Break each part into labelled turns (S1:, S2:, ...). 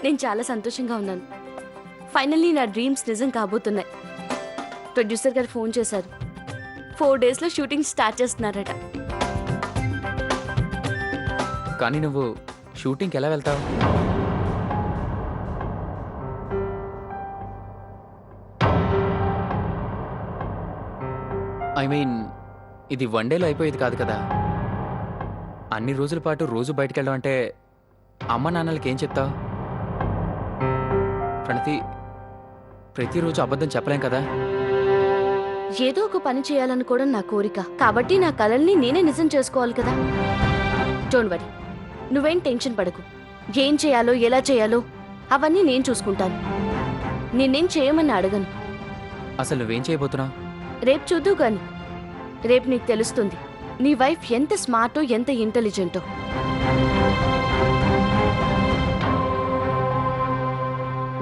S1: నేను చాలా సంతోషంగా ఉన్నాను. ఫైనల్లీ నా డ్రీమ్స్ నిజం కాబోతున్నాయి. ప్రొడ్యూసర్ గారు ఫోన్ చేశారు. 4 డేస్లో షూటింగ్ స్టార్ట్ చేస్తున్నారట.
S2: కానీ నువ్వు షూటింగ్కి ఎలా వెళ్తావు? ఐ మీన్ ఇది 1 డేలో అయిపోయేది కాదు కదా. అన్ని రోజుల పాటు రోజు బయటికి వెళ్ళడం అంటే అమ్మ నాన్నలకి ఏం చెప్తావు? ప్రణతి, ప్రతిరోజు అబద్ధం చెప్పలేం కదా.
S1: ఏదో ఒక పని చేయాలనుకోవడం నా కోరిక. కాబట్టి నా కలల్ని నేనే నిజం చేసుకోవాలి కదా. డోంట్ వరీ, నువ్వేం టెన్షన్ పడకు. ఏం చేయాలో ఎలా చేయాలో అవన్నీ నేను చూసుకుంటాను. నిన్నేం చేయమని అడగను.
S2: అసలు నువ్వేం చేయబోతున్నావు?
S1: రేపు చూద్దు గాని. రేపు నీకు తెలుస్తుంది నీ వైఫ్ ఎంత స్మార్టో ఎంత ఇంటెలిజెంటో.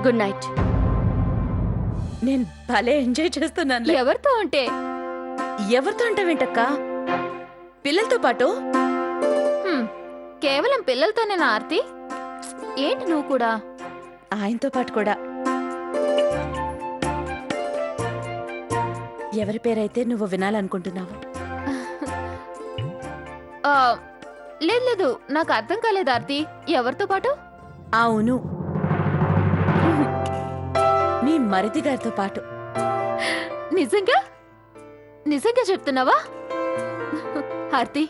S1: Good night.
S3: నేను భలే ఎంజాయ్ చేస్తున్నాను.
S4: ఎవరితో అంటే?
S3: ఎవరితో అంటే వింటక్క? పిల్లలతో పాటు.
S4: కేవలం పిల్లలతోనేనా ఆర్తి? ఏంటి నువ్వు కూడా?
S3: ఆయనతో పాటు కూడా. ఎవరి పేరైతే నువ్వు వినాలనుకుంటున్నావు?
S4: ఆ, లేదు లేదు, నాకు అర్థం కాలేదు ఆర్తి. ఎవరితో పాటు?
S3: అవును, మీ మరిది గారితో పాటు.
S4: నిజంగా? నిజంగా చెప్తున్నావా? ఆర్తి,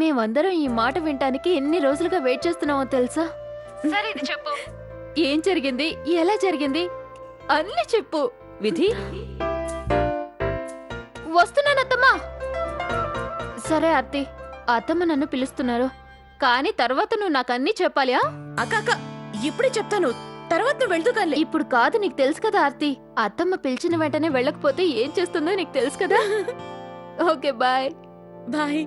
S4: మేమందరం ఈ మాట వినటానికి ఎన్ని రోజులుగా వెయిట్ చేస్తున్నామో తెలుసా? సరే ఇది చెప్పు, ఏం జరిగింది, ఎలా జరిగింది అన్నీ చెప్పు.
S3: విధి,
S4: వస్తున్నానత్తమ్మా. సరే ఆర్తి, అత్తమ్మ నన్ను పిలుస్తున్నారు, కానీ తర్వాత నువ్వు నాకు అన్నీ చెప్పాలి.
S3: అక్క అక్క ఇప్పుడే చెప్తాను, తర్వాత నువ్వు వెళ్తూ కానీ.
S4: ఇప్పుడు కాదు, నీకు తెలుసు కదా ఆర్తి, అత్తమ్మ పిలిచిన వెంటనే వెళ్ళకపోతే ఏం చేస్తుందో నీకు తెలుసు కదా. Okay bye.
S3: బాయ్.